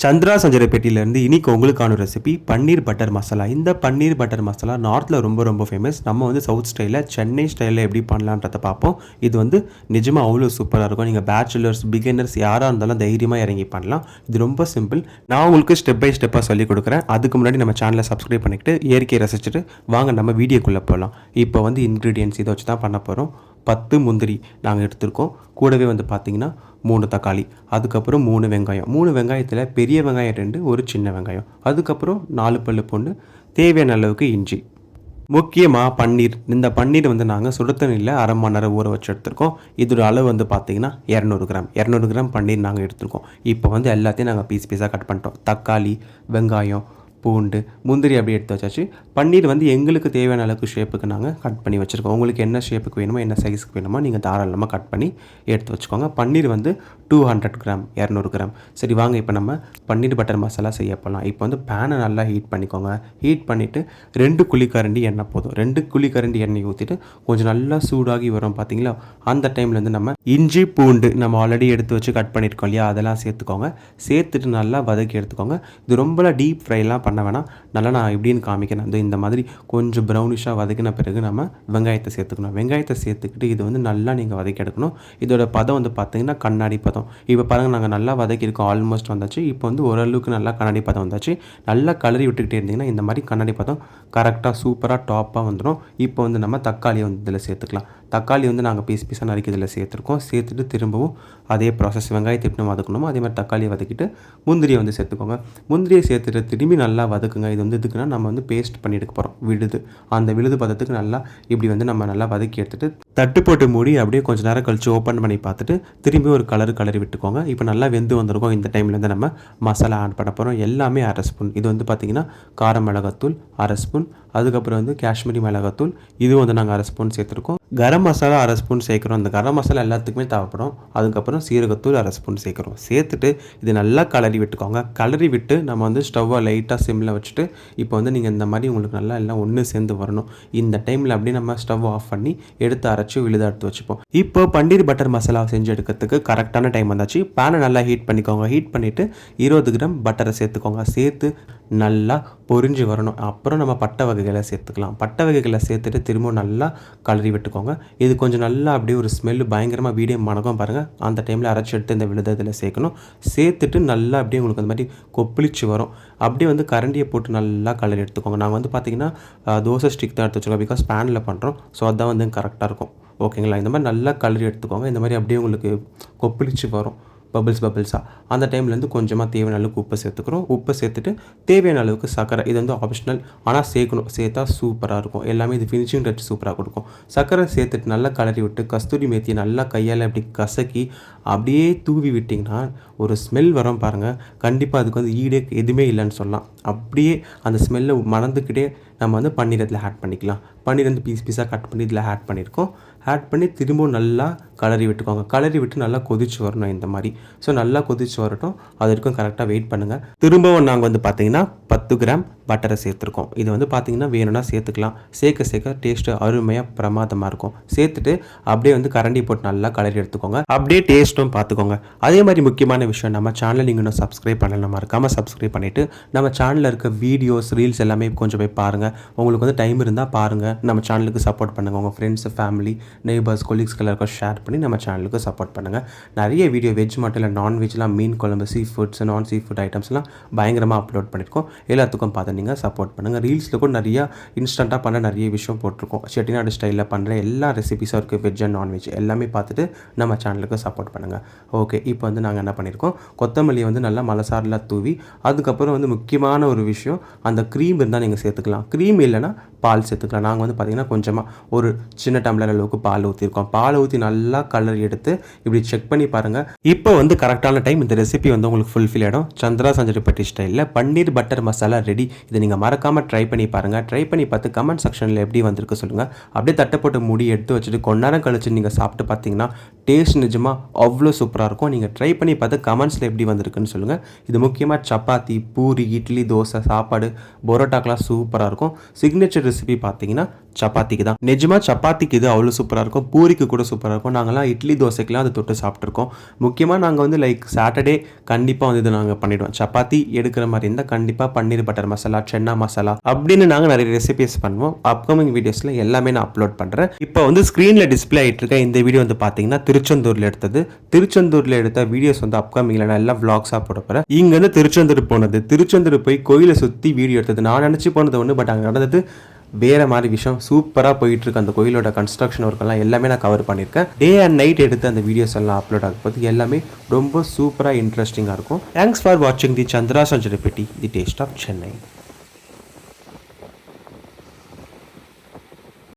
சந்திரா சஞ்சரி பெட்டியிலேருந்து இன்னைக்கு உங்களுக்கான ரெசிபி பன்னீர் பட்டர் மசாலா. இந்த பன்னீர் பட்டர் மசாலா நார்த்தில் ரொம்ப ரொம்ப ஃபேமஸ். நம்ம வந்து சவுத் ஸ்டைலில் சென்னை ஸ்டைலில் எப்படி பண்ணலான்றதை பார்ப்போம். இது வந்து நிஜமாக அவ்வளோ சூப்பராக இருக்கும். நீங்கள் பேச்சுலர்ஸ் பிகினர்ஸ் யாராக இருந்தாலும் தைரியமாக இறங்கி பண்ணலாம். இது ரொம்ப சிம்பிள். நான் உங்களுக்கு ஸ்டெப் பை ஸ்டெப்பாக சொல்லிக் கொடுக்குறேன். அதுக்கு முன்னாடி நம்ம சேனலை சப்ஸ்கிரைப் பண்ணிக்கிட்டு இயற்கையை ரசிச்சுட்டு வாங்க நம்ம வீடியோக்குள்ளே போகலாம். இப்போ வந்து இன்க்ரீடியன்ஸ் இதை வச்சு தான் பண்ண போகிறோம். 10 முந்திரி நாங்கள் எடுத்திருக்கோம். கூடவே வந்து பார்த்திங்கன்னா 3 தக்காளி, அதுக்கப்புறம் 3 வெங்காயம். 3 வெங்காயத்தில் பெரிய வெங்காயம் 2, ஒரு சின்ன வெங்காயம், அதுக்கப்புறம் 4 பல்லு பூண்டு, தேவையான அளவுக்கு இஞ்சி. முக்கியமாக பன்னீர். இந்த பன்னீர் வந்து நாங்கள் சுடு தண்ணியில் அரை மணி நேரம் ஊற வச்சு எடுத்திருக்கோம். இதோட அளவு வந்து பார்த்திங்கன்னா 200 கிராம். 200 கிராம் பன்னீர் நாங்கள் எடுத்திருக்கோம். இப்போ வந்து எல்லாத்தையும் நாங்கள் பீஸாக கட் பண்ணிட்டோம். தக்காளி, வெங்காயம், பூண்டு, முந்திரி அப்படியே எடுத்து வச்சாச்சு. பன்னீர் வந்து எங்களுக்கு தேவையான அளவுக்கு ஷேப்புக்கு நாங்கள் கட் பண்ணி வச்சுருக்கோம். உங்களுக்கு என்ன ஷேப்புக்கு வேணுமோ என்ன சைஸுக்கு வேணுமோ நீங்கள் தாராளமாக கட் பண்ணி எடுத்து வச்சுக்கோங்க. பன்னீர் வந்து 200 கிராம், 200 கிராம். சரி வாங்க இப்போ நம்ம பன்னீர் பட்டர் மசாலா செய்ய போகலாம். இப்போ வந்து பேனை நல்லா ஹீட் பண்ணிக்கோங்க. ஹீட் பண்ணிவிட்டு 2 குழிக்கரண்டி எண்ணெய் போதும். 2 குழிக்கரண்டி எண்ணெய் ஊற்றிட்டு கொஞ்சம் நல்லா சூடாகி வரும் பார்த்தீங்களா, அந்த டைமில் வந்து நம்ம இஞ்சி பூண்டு நம்ம ஆல்ரெடி எடுத்து வச்சு கட் பண்ணியிருக்கோம் இல்லையா, அதெல்லாம் சேர்த்துக்கோங்க. சேர்த்துட்டு நல்லா வதக்கி எடுத்துக்கோங்க. இது ரொம்ப டீப் ஃப்ரைலாம் பண்ண வேணாம். நல்லா நான் எப்படின்னு காமிக்கிறேன். அது இந்த மாதிரி கொஞ்சம் ப்ரௌனிஷாக வதக்கின பிறகு நம்ம வெங்காயத்தை சேர்த்துக்கணும். வெங்காயத்தை சேர்த்துக்கிட்டு இது வந்து நல்லா நீங்கள் வதக்கி எடுக்கணும். இதோட பதம் வந்து பார்த்தீங்கன்னா கண்ணாடி பதம். இப்போ பாருங்கள், நாங்கள் நல்லா வதக்கியிருக்கோம். ஆல்மோஸ்ட் வந்தாச்சு. இப்போ வந்து ஓரளவுக்கு நல்லா கண்ணாடி பதம் வந்தாச்சு. நல்லா கலரி விட்டுக்கிட்டே இருந்தீங்கன்னா இந்த மாதிரி கண்ணாடி பதம் கரெக்டாக சூப்பராக டாப்பாக வந்துடும். இப்போ வந்து நம்ம தக்காளியை வந்து இதில் சேர்த்துக்கலாம். தக்காளி வந்து நாங்கள் பீஸாக நறுக்கி இதில் சேர்த்துருக்கோம். சேர்த்துட்டு திரும்பவும் அதே ப்ராசஸ் வெங்காயத்தை எப்படி வதக்கணுமோ அதே மாதிரி தக்காளியை வதக்கிட்டு முந்திரியை வந்து சேர்த்துக்கோங்க. முந்திரியை சேர்த்துட்டு திரும்பி நல்லா வதக்குங்க. இது வந்து எதுக்குன்னா நம்ம வந்து பேஸ்ட் பண்ணி எடுக்க போகிறோம். விழுது பதத்துக்கு நல்லா இப்படி வந்து நம்ம நல்லா வதக்கி எடுத்துகிட்டு தட்டு போட்டு மூடி அப்படியே கொஞ்சம் நேரம் கழித்து ஓப்பன் பண்ணி பார்த்துட்டு திரும்பி ஒரு கலரி விட்டுக்கோங்க. இப்போ நல்லா வெந்து வந்திருக்கோம். இந்த டைமில் வந்து நம்ம மசாலா ஆட் பண்ண போகிறோம். எல்லாமே 1/2 ஸ்பூன். இது வந்து பார்த்திங்கன்னா கார மிளகாத்தூள் 1/2 ஸ்பூன், அதுக்கப்புறம் வந்து காஷ்மீரி மிளகாத்தூள் இது வந்து நாங்கள் 1/2 ஸ்பூன் சேர்த்துருக்கோம். கரம் மசாலா 1/2 ஸ்பூன் சேர்க்குறோம். அந்த கரம் மசாலா எல்லாத்துக்குமே தேவைப்படும். அதுக்கப்புறம் சீரகத்தூள் 1/2 ஸ்பூன் சேர்க்குறோம். சேர்த்துட்டு இது நல்லா கலரி விட்டுக்கோங்க. கலரி விட்டு நம்ம வந்து ஸ்டவ்வை லைட்டாக சிம்மில் வச்சுட்டு இப்போ வந்து நீங்கள் இந்த மாதிரி உங்களுக்கு நல்லா எல்லாம் ஒன்று சேர்ந்து வரணும். இந்த டைமில் அப்படியே நம்ம ஸ்டவ் ஆஃப் பண்ணி எடுத்து அரைச்சி விழுத எடுத்து வச்சுப்போம். இப்போ பன்னீர் பட்டர் மசாலா செஞ்சு எடுக்கிறதுக்கு கரெக்டான டைம் வந்தாச்சு. பேனை நல்லா ஹீட் பண்ணிக்கோங்க. ஹீட் பண்ணிவிட்டு 20 கிராம் பட்டரை சேர்த்துக்கோங்க. சேர்த்து நல்லா பொரிஞ்சு வரணும். அப்புறம் நம்ம பட்டை வகைகளை சேர்த்துக்கலாம். பட்டை வகைகளை சேர்த்துட்டு திரும்ப நல்லா கலரி விட்டுக்கோங்க. இது கொஞ்சம் நல்லா அப்படியே ஒரு ஸ்மெல் பயங்கரமாக வீடியோ மணக்கும் பாருங்கள். அந்த டைமில் அரைச்சி எடுத்து இந்த விழுதத்தில் சேர்க்கணும். சேர்த்துட்டு நல்லா அப்படியே உங்களுக்கு அந்த மாதிரி கொப்பளிச்சு வரும். அப்படியே வந்து கரண்டியை போட்டு நல்லா கலரி எடுத்துக்கோங்க. நாங்கள் வந்து பார்த்திங்கன்னா தோசை ஸ்டிக் தான் எடுத்து வச்சுருக்கோம். பிகாஸ் பேனில் பண்ணுறோம். ஸோ அதுதான் வந்து கரெக்டாக இருக்கும். ஓகேங்களா? இந்த மாதிரி நல்லா கலரி எடுத்துக்கோங்க. இந்த மாதிரி அப்படியே உங்களுக்கு கொப்பளிச்சு வரும் பபிள்ஸாக. அந்த டைம்லேருந்து கொஞ்சமாக தேவையான அளவுக்கு உப்பு சேர்த்துக்கிறோம். உப்பு சேர்த்துட்டு தேவையான அளவுக்கு சர்க்கரை. இது வந்து ஆப்ஷனல், ஆனால் சேர்க்கணும். சேர்த்தா சூப்பராக இருக்கும். எல்லாமே இது ஃபினிஷிங் டச் சூப்பராக கொடுக்கும். சர்க்கரை சேர்த்துட்டு நல்லா கலரி விட்டு கஸ்தூரி மேத்தியை நல்லா கையால் அப்படி கசக்கி அப்படியே தூவி விட்டிங்கன்னா ஒரு ஸ்மெல் வரும் பாருங்கள். கண்டிப்பாக அதுக்கு வந்து ஈடே எதுவுமே இல்லைன்னு சொல்லலாம். அப்படியே அந்த ஸ்மெல்லை மணந்துக்கிட்டே நம்ம வந்து பன்னீர் இதில் ஆட் பண்ணிக்கலாம். பன்னீர் வந்து பீஸாக கட் பண்ணி இதில் ஆட் பண்ணியிருக்கோம். ஆட் பண்ணி திரும்பவும் நல்லா கலரி விட்டுக்கோங்க. கலரி விட்டு நல்லா கொதிச்சு வரணும் இந்த மாதிரி. ஸோ நல்லா கொதிச்சு வரட்டும். அது வரைக்கும் கரெக்டாக வெயிட் பண்ணுங்கள். திரும்பவும் நாங்கள் வந்து பார்த்திங்கன்னா 10 கிராம் பட்டரை சேர்த்துருக்கோம். இது வந்து பார்த்திங்கன்னா வேணும்னா சேர்த்துக்கலாம். சேர்க்க டேஸ்ட்டு அருமையாக பிரமாதமாக இருக்கும். சேர்த்துட்டு அப்படியே வந்து கரண்டி போட்டு நல்லா கலரி எடுத்துக்கோங்க. அப்படியே டேஸ்ட்டும் பார்த்துக்கோங்க. அதே மாதிரி முக்கியமான விஷயம், நம்ம சேனலை நீங்கள் இன்னும் சப்ஸ்கிரைப் பண்ணலாம். மறக்காமல் சப்ஸ்கிரைப் பண்ணிவிட்டு நம்ம சேனலில் இருக்க வீடியோஸ் ரீல்ஸ் எல்லாமே கொஞ்சம் போய் பாருங்கள். உங்களுக்கு வந்து டைம் இருந்தால் பாருங்கள். நம்ம சேனலுக்கு சப்போர்ட் பண்ணுங்கள். உங்கள் ஃப்ரெண்ட்ஸு, ஃபேமிலி, நெய்பர்ஸ், கொலீக்ஸ் எல்லாருக்கும் ஷேர் பண்ணி நம்ம சேனலுக்கு சப்போர்ட் பண்ணுங்கள். நிறைய வீடியோ வெஜ் மட்டும் இல்லை, நான்வெஜ்லாம் மீன் குழம்பு, சீ ஃபுட்ஸ், நான் சீ ஃபுட் ஐட்டம்ஸ்லாம் பயங்கரமாக அப்லோட் பண்ணியிருக்கோம். எல்லாத்துக்கும் பார்த்து நீங்கள் சப்போர்ட் பண்ணுங்கள். ரீல்ஸில் கூட நிறையா இன்ஸ்டண்ட்டாக பண்ண நிறைய விஷயம் போட்டிருக்கோம். செட்டிநாடு ஸ்டைலில் பண்ணுற எல்லா ரெசிபிஸும் இருக்குது. வெஜ் அண்ட் நான்வெஜ் எல்லாமே பார்த்துட்டு நம்ம சேனலுக்கு சப்போர்ட் பண்ணுங்கள். ஓகே, இப்போ வந்து நாங்கள் என்ன பண்ணியிருக்கோம், கொத்தமல்லியை வந்து நல்லா மலசாரில் தூவி, அதுக்கப்புறம் வந்து முக்கியமான ஒரு விஷயம், அந்த க்ரீம் இருந்தால் நீங்கள் சேர்த்துக்கலாம். க்ரீம் இல்லைனா பால் சேர்த்துக்கலாம். நாங்கள் வந்து பார்த்திங்கன்னா கொஞ்சமாக ஒரு சின்ன டம்ளர் அளவுக்கு பால் ஊற்றிருக்கோம். பால் ஊற்றி நல்லா கலர் எடுத்து இப்படி செக் பண்ணி பாருங்கள். இப்போ வந்து கரெக்டான டைம். இந்த ரெசிபி வந்து உங்களுக்கு ஃபுல்ஃபில் ஆகிடும். சந்திரா சஞ்சரி பட்டி ஸ்டைலில் பன்னீர் பட்டர் மசாலா மசாலா ரெடி. இதை நீங்கள் மறக்காமல் ட்ரை பண்ணி பாருங்கள். ட்ரை பண்ணி பார்த்து கமெண்ட் செக்ஷனில் எப்படி வந்திருக்கு சொல்லுங்கள். அப்படியே தட்டை போட்டு மூடி எடுத்து வச்சுட்டு கொஞ்ச நேரம் கழிச்சு நீங்கள் சாப்பிட்டு பார்த்தீங்கன்னா டேஸ்ட் நிஜமாக அவ்வளோ சூப்பராக இருக்கும். நீங்கள் ட்ரை பண்ணி பார்த்து கமெண்ட்ஸில் எப்படி வந்திருக்குன்னு சொல்லுங்கள். இது முக்கியமாக சப்பாத்தி, பூரி, இட்லி, தோசை, சாப்பாடு, பரோட்டாக்கெலாம் சூப்பராக இருக்கும். சிக்னேச்சர் ரெசிபி பார்த்தீங்கன்னா சப்பாத்திக்கு தான். நிஜமாக சப்பாத்திக்கு இது அவ்வளோ சூப்பராக இருக்கும். பூரிக்கு கூட சூப்பராக இருக்கும். நாங்கள்லாம் இட்லி தோசைக்கெலாம் அதை தொட்டு சாப்பிட்ருக்கோம். முக்கியமாக நாங்கள் வந்து லைக் சாட்டர்டே கண்டிப்பாக வந்து இது நாங்கள் பண்ணிவிடுவோம். சப்பாத்தி எடுக்கிற மாதிரி இருந்தால் கண்டிப்பாக பன்னீர் பட்டர் மசாலா, சென்னா மசாலா அப்படின்னு நாங்கள் நிறைய ரெசிபிஸ் பண்ணுவோம். அப்கமிங் வீடியோஸில் எல்லாமே நான் அப்லோட் பண்ணுறேன். இப்போ வந்து ஸ்க்ரீனில் டிஸ்பிளே ஆகிட்டு இருக்க இந்த வீடியோ வந்து பார்த்தீங்கன்னா திருச்செந்தூரில் எடுத்தது. திருச்செந்தூரில் எடுத்த வீடியோஸ் வந்து அப்கமிங்கில் நான் எல்லாம் vlogs-ஆ போட போகிறேன். இங்கேருந்து திருச்செந்தூர் போனது, திருச்செந்தூர் போய் கோயிலை சுற்றி வீடியோ எடுத்தது. நான் நினச்சி போனது ஒன்று, பட் அங்கே நடந்தது வேறு மாதிரி விஷயம். சூப்பராக போயிட்டுருக்கு அந்த கோயிலோட கன்ஸ்ட்ரக்ஷன் ஒர்க்கெல்லாம் எல்லாமே நான் கவர் பண்ணியிருக்கேன். டே அண்ட் நைட் எடுத்து அந்த வீடியோஸ் எல்லாம் அப்லோட் ஆக போது எல்லாமே ரொம்ப சூப்பராக இன்ட்ரெஸ்டிங்காக இருக்கும். தேங்க்ஸ் ஃபார் வாட்சிங் தி சந்திரா சஞ்சரி பெட்டி, தி டேஸ்ட் ஆஃப் சென்னை.